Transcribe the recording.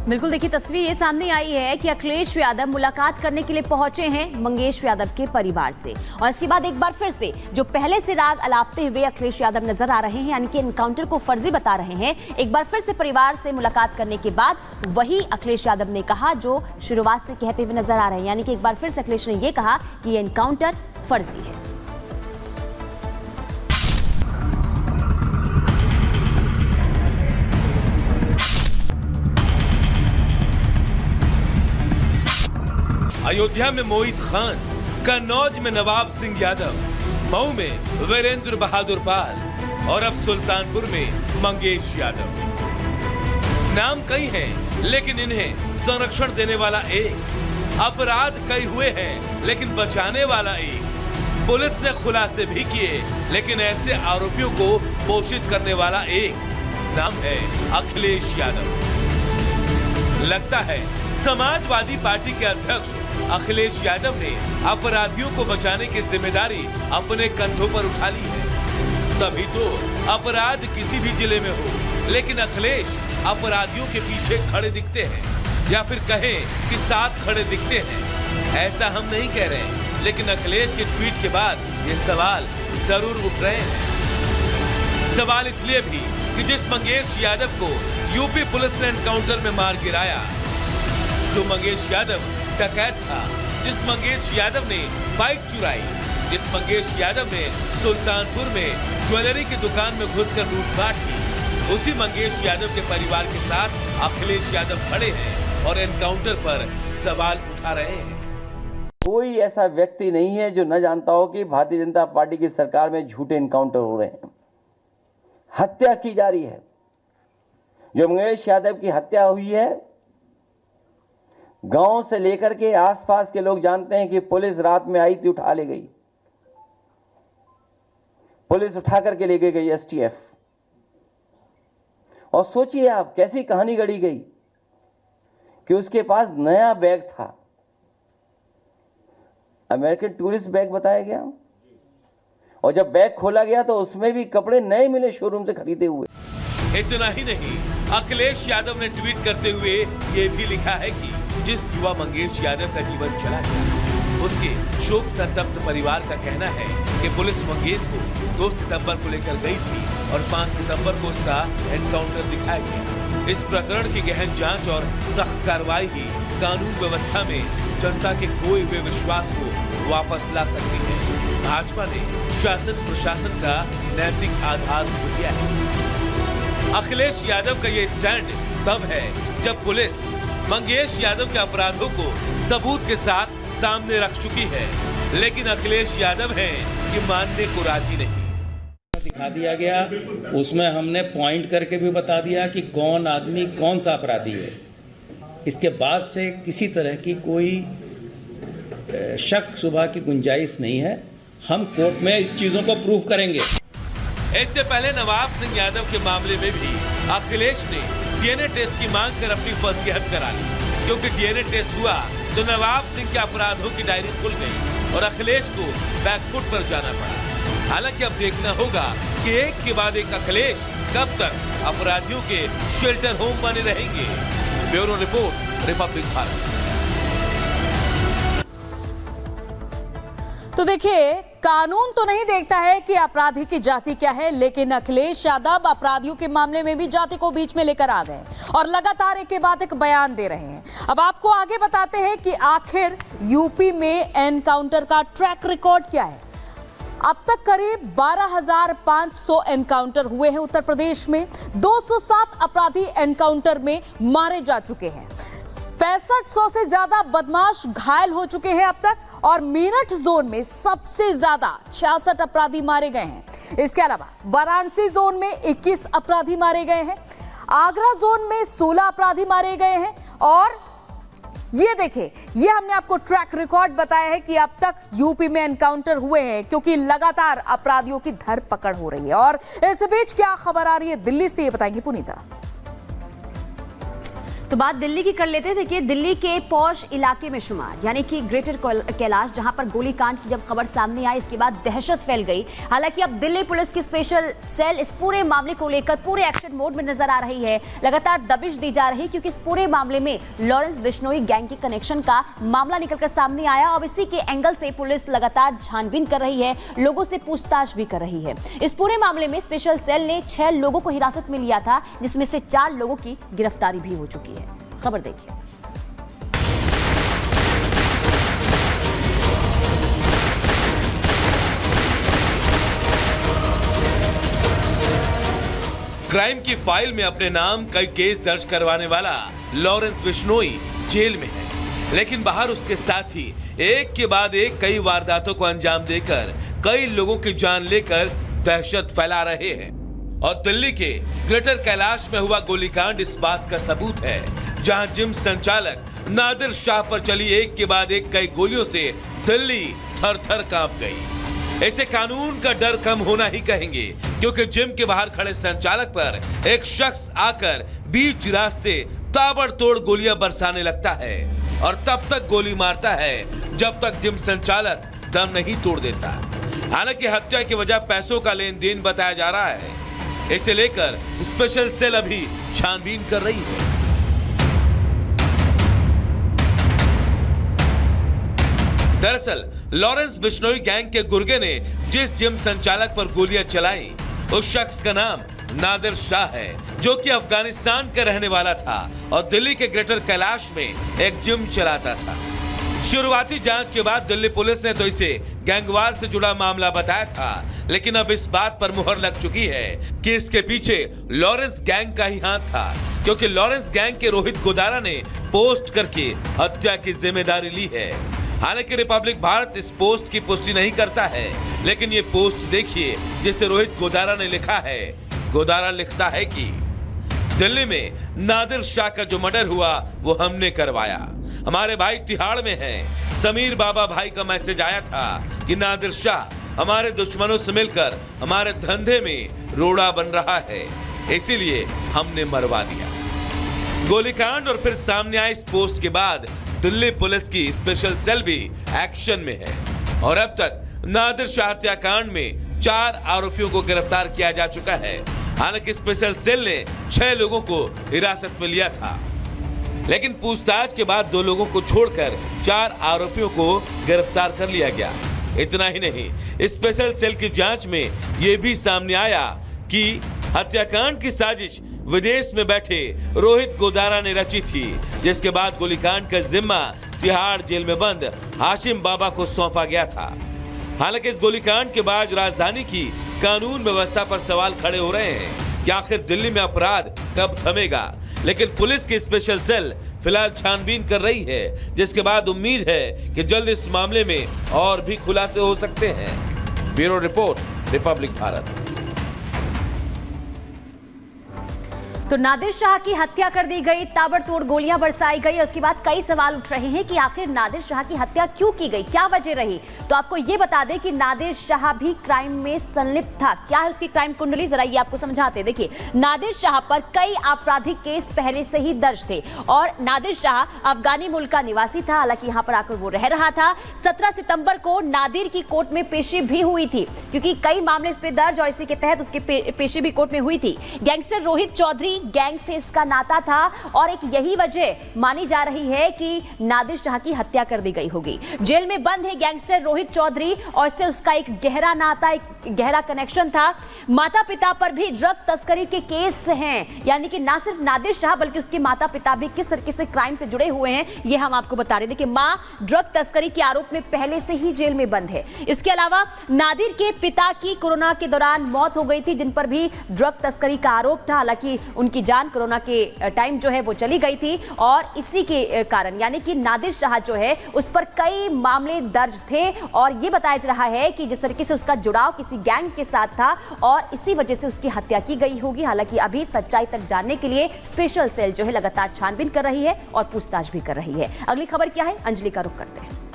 बिल्कुल, देखिए तस्वीर ये सामने आई है कि अखिलेश यादव मुलाकात करने के लिए पहुंचे हैं मंगेश यादव के परिवार से, और इसके बाद एक बार फिर से जो पहले से राग अलापते हुए अखिलेश यादव नजर आ रहे हैं, यानी कि एनकाउंटर को फर्जी बता रहे हैं। एक बार फिर से परिवार से मुलाकात करने के बाद वही अखिलेश यादव ने कहा जो शुरुआत से कहते हुए नजर आ रहे हैं, यानी कि एक बार फिर से अखिलेश ने यह कहा कि ये एनकाउंटर फर्जी है। अयोध्या में मोहित खान, कन्नौज में नवाब सिंह यादव, मऊ में वीरेंद्र बहादुर पाल और अब सुल्तानपुर में मंगेश यादव। नाम कई हैं, लेकिन इन्हें संरक्षण देने वाला एक। अपराध कई हुए हैं, लेकिन बचाने वाला एक। पुलिस ने खुलासे भी किए, लेकिन ऐसे आरोपियों को पोषित करने वाला एक। नाम है अखिलेश यादव। लगता है समाजवादी पार्टी के अध्यक्ष अखिलेश यादव ने अपराधियों को बचाने की जिम्मेदारी अपने कंधों पर उठा ली है। तभी तो अपराध किसी भी जिले में हो, लेकिन अखिलेश अपराधियों के पीछे खड़े दिखते हैं, या फिर कहें कि साथ खड़े दिखते हैं। ऐसा हम नहीं कह रहे हैं, लेकिन अखिलेश के ट्वीट के बाद ये सवाल जरूर उठ रहे हैं। सवाल इसलिए भी कि जिस मंगेश यादव को यूपी पुलिस ने एनकाउंटर में मार गिराया, जो मंगेश यादव डकैत था, जिस मंगेश यादव ने बाइक चुराई, जिस मंगेश यादव ने सुल्तानपुर में ज्वेलरी की दुकान में घुसकर लूटपाट की, उसी मंगेश यादव के परिवार के साथ अखिलेश यादव खड़े हैं और एनकाउंटर पर सवाल उठा रहे हैं। कोई ऐसा व्यक्ति नहीं है जो न जानता हो कि भारतीय जनता पार्टी की सरकार में झूठे एनकाउंटर हो रहे हैं, हत्या की जा रही है। जो मंगेश यादव की हत्या हुई है, गांव से लेकर के आसपास के लोग जानते हैं कि पुलिस रात में आई थी, उठा ले गई। पुलिस उठा करके ले गई एसटीएफ। और सोचिए आप कैसी कहानी गढ़ी गई कि उसके पास नया बैग था, अमेरिकन टूरिस्ट बैग बताया गया, और जब बैग खोला गया तो उसमें भी कपड़े नए मिले, शोरूम से खरीदे हुए। इतना ही नहीं, अखिलेश यादव ने ट्वीट करते हुए ये भी लिखा है कि जिस युवा मंगेश यादव का जीवन चला गया, उसके शोक संतप्त परिवार का कहना है कि पुलिस मंगेश को 2 सितंबर को लेकर गई थी और 5 सितंबर को उसका एनकाउंटर दिखाया गया। इस प्रकरण की गहन जांच और सख्त कार्रवाई ही कानून व्यवस्था में जनता के खोए हुए विश्वास को वापस ला सकती है। भाजपा ने शासन प्रशासन का नैतिक आधार खो दिया है। अखिलेश यादव का ये स्टैंड तब है जब पुलिस मंगेश यादव के अपराधों को सबूत के साथ सामने रख चुकी है, लेकिन अखिलेश यादव हैं कि मानने को राजी नहीं। दिखा दिया गया, उसमें हमने पॉइंट करके भी बता दिया कि कौन आदमी कौन सा अपराधी है। इसके बाद से किसी तरह की कोई शक शुबा की गुंजाइश नहीं है। हम कोर्ट में इस चीजों को प्रूव करेंगे। इससे पहले नवाब सिंह यादव के मामले में भी अखिलेश ने डीएनए टेस्ट की मांग कर अपनी फर्जियत करा ली, क्योंकि डीएनए टेस्ट हुआ तो नवाब सिंह के अपराधों की डायरी खुल गई और अखिलेश को बैकफुट पर जाना पड़ा। हालांकि अब देखना होगा कि एक के बाद एक अखिलेश कब तक अपराधियों के शेल्टर होम बने रहेंगे। Bureau report, Republic Bharat. तो देखिए, कानून तो नहीं देखता है कि अपराधी की जाति क्या है, लेकिन अखिलेश यादव अपराधियों के मामले में भी जाति को बीच में लेकर आ गए और लगातार एक के बाद एक बयान दे रहे हैं। अब आपको आगे बताते हैं कि आखिर यूपी में एनकाउंटर का ट्रैक रिकॉर्ड क्या है। अब तक करीब 12,500 एनकाउंटर हुए हैं उत्तर प्रदेश में। 207 अपराधी एनकाउंटर में मारे जा चुके हैं। 6500 से ज्यादा बदमाश घायल हो चुके हैं अब तक, और मेरठ जोन में सबसे ज्यादा 66 अपराधी मारे गए हैं। इसके अलावा वाराणसी जोन में 21 अपराधी मारे गए हैं, आगरा जोन में 16 अपराधी मारे गए हैं, और ये देखिए, ये हमने आपको ट्रैक रिकॉर्ड बताया है कि अब तक यूपी में एनकाउंटर हुए हैं, क्योंकि लगातार अपराधियों की धरपकड़ हो रही है। और इस बीच क्या खबर आ रही है दिल्ली से, ये बताएंगी पुनीता। तो बात दिल्ली की कर लेते हैं। देखिए, दिल्ली के पॉश इलाके में शुमार यानी कि ग्रेटर कैलाश, जहां पर गोलीकांड की जब खबर सामने आई, इसके बाद दहशत फैल गई। हालांकि अब दिल्ली पुलिस की स्पेशल सेल इस पूरे मामले को लेकर पूरे एक्शन मोड में नजर आ रही है। लगातार दबिश दी जा रही, क्योंकि इस पूरे मामले में लॉरेंस बिश्नोई गैंग के कनेक्शन का मामला निकलकर सामने आया। और इसी के एंगल से पुलिस लगातार छानबीन कर रही है, लोगों से पूछताछ भी कर रही है। इस पूरे मामले में स्पेशल सेल ने 6 लोगों को हिरासत में लिया था, जिसमें से 4 लोगों की गिरफ्तारी भी हो चुकी है। खबर देखिए। क्राइम की फाइल में अपने नाम कई केस दर्ज करवाने वाला लॉरेंस बिश्नोई जेल में है, लेकिन बाहर उसके साथी एक के बाद एक कई वारदातों को अंजाम देकर कई लोगों की जान लेकर दहशत फैला रहे हैं। और दिल्ली के ग्रेटर कैलाश में हुआ गोलीकांड इस बात का सबूत है, जहां जिम संचालक नादिर शाह पर चली एक के बाद एक कई गोलियों से दिल्ली थर-थर कांप गई। इसे कानून का डर कम होना ही कहेंगे, क्योंकि जिम के बाहर खड़े संचालक पर एक शख्स आकर बीच रास्ते ताबड़तोड़ गोलियां बरसाने लगता है और तब तक गोली मारता है जब तक जिम संचालक दम नहीं तोड़ देता। हालांकि हत्या की वजह पैसों का लेन देन बताया जा रहा है। इसे लेकर स्पेशल सेल अभी छानबीन कर रही है। दरअसल लॉरेंस बिश्नोई गैंग के गुर्गे ने जिस जिम संचालक पर गोलियां चलाई, उस शख्स का नाम नादिर शाह है, जो कि अफगानिस्तान का रहने वाला था और दिल्ली के ग्रेटर कैलाश में एक जिम चलाता था। शुरुआती जांच के बाद दिल्ली पुलिस ने तो इसे गैंगवार से जुड़ा मामला बताया था, लेकिन अब इस बात पर मुहर लग चुकी है कि इसके पीछे लॉरेंस गैंग का ही हाथ था, क्योंकि लॉरेंस गैंग के रोहित गोदारा ने पोस्ट करके हत्या की जिम्मेदारी ली है। हालांकि रिपब्लिक भारत इस पोस्ट की पुष्टि नहीं करता है, लेकिन ये पोस्ट देखिए जिसे रोहित गोदारा ने लिखा है। गोदारा लिखता है कि दिल्ली में नादिर शाह का जो मर्डर हुआ वो हमने करवाया। हमारे भाई तिहाड़ में हैं। समीर बाबा भाई का मैसेज आया था कि नादिर शाह हमारे दुश्मनों से मिलकर हमारे धंधे में रोड़ा बन रहा है, इसीलिए हमने मरवा दिया। गोलीकांड और फिर सामने आए इस पोस्ट के बाद दिल्ली पुलिस की स्पेशल सेल भी एक्शन में है और अब तक नादिर शाह हत्याकांड में 4 आरोपियों को गिरफ्तार किया जा चुका है। हालांकि स्पेशल सेल ने 6 लोगों को हिरासत में लिया था, लेकिन पूछताछ के बाद 2 लोगों को छोड़कर 4 आरोपियों को गिरफ्तार कर लिया गया। इतना ही नहीं, स्पेशल सेल की जांच में यह भी सामने आया कि हत्याकांड की साजिश विदेश में बैठे रोहित गोदारा ने रची थी, जिसके बाद गोलीकांड का जिम्मा तिहाड़ जेल में बंद हाशिम बाबा को सौंपा गया था। हालांकि इस गोलीकांड के बाद राजधानी की कानून व्यवस्था पर सवाल खड़े हो रहे हैं कि आखिर दिल्ली में अपराध कब थमेगा, लेकिन पुलिस की स्पेशल सेल फिलहाल छानबीन कर रही है, जिसके बाद उम्मीद है कि जल्द इस मामले में और भी खुलासे हो सकते हैं। Bureau report, Republic Bharat. तो नादिर शाह की हत्या कर दी गई, ताबड़तोड़ गोलियां बरसाई गई। उसके बाद कई सवाल उठ रहे हैं कि आखिर नादिर शाह की हत्या क्यों की गई, क्या वजह रही। तो आपको यह बता दें कि नादिर शाह भी क्राइम में संलिप्त था। क्या है उसकी क्राइम कुंडली, जरा ये आपको समझाते। देखिए, नादिर शाह पर कई आपराधिक केस पहले से ही दर्ज थे और नादिर शाह अफगानी मूल का निवासी था। हालांकि यहां पर आकर वो रह रहा था। 17 सितंबर को नादिर की कोर्ट में पेशी भी हुई थी, क्योंकि कई मामले इस पे दर्ज और इसी के तहत उसकी पेशी भी कोर्ट में हुई थी। गैंगस्टर रोहित चौधरी गैंग से इसका नाता था और एक यही वजह मानी जा रही है कि नादिर शाह की हत्या कर दी गई होगी। जेल में बंद है गैंगस्टर रोहित चौधरी और इससे उसका एक गहरा नाता, एक गहरा कनेक्शन था। माता पिता पर भी ड्रग तस्करी के केस हैं, यानी कि ना सिर्फ नादिर शाह बल्कि उसके माता पिता भी किस तरीके से क्राइम से जुड़े हुए हैं, ये हम आपको बता रहे थे कि मां ड्रग तस्करी के आरोप में पहले से ही जेल में बंद है। इसके अलावा नादिर के पिता की कोरोना के दौरान मौत हो गई थी, जिन पर भी ड्रग तस्करी का आरोप था। हालांकि उनकी जान कोरोना के टाइम जो है वो चली गई थी और इसी के कारण यानी कि नादिर शाह जो है उस पर कई मामले दर्ज थे और ये बताया जा रहा है कि जिस तरीके से उसका जुड़ाव किसी गैंग के साथ था और इसी वजह से उसकी हत्या की गई होगी। हालांकि अभी सच्चाई तक जानने के लिए स्पेशल सेल जो है लगातार छानबीन कर रही है और पूछताछ भी कर रही है। अगली खबर क्या है, अंजलि का रुख करते हैं।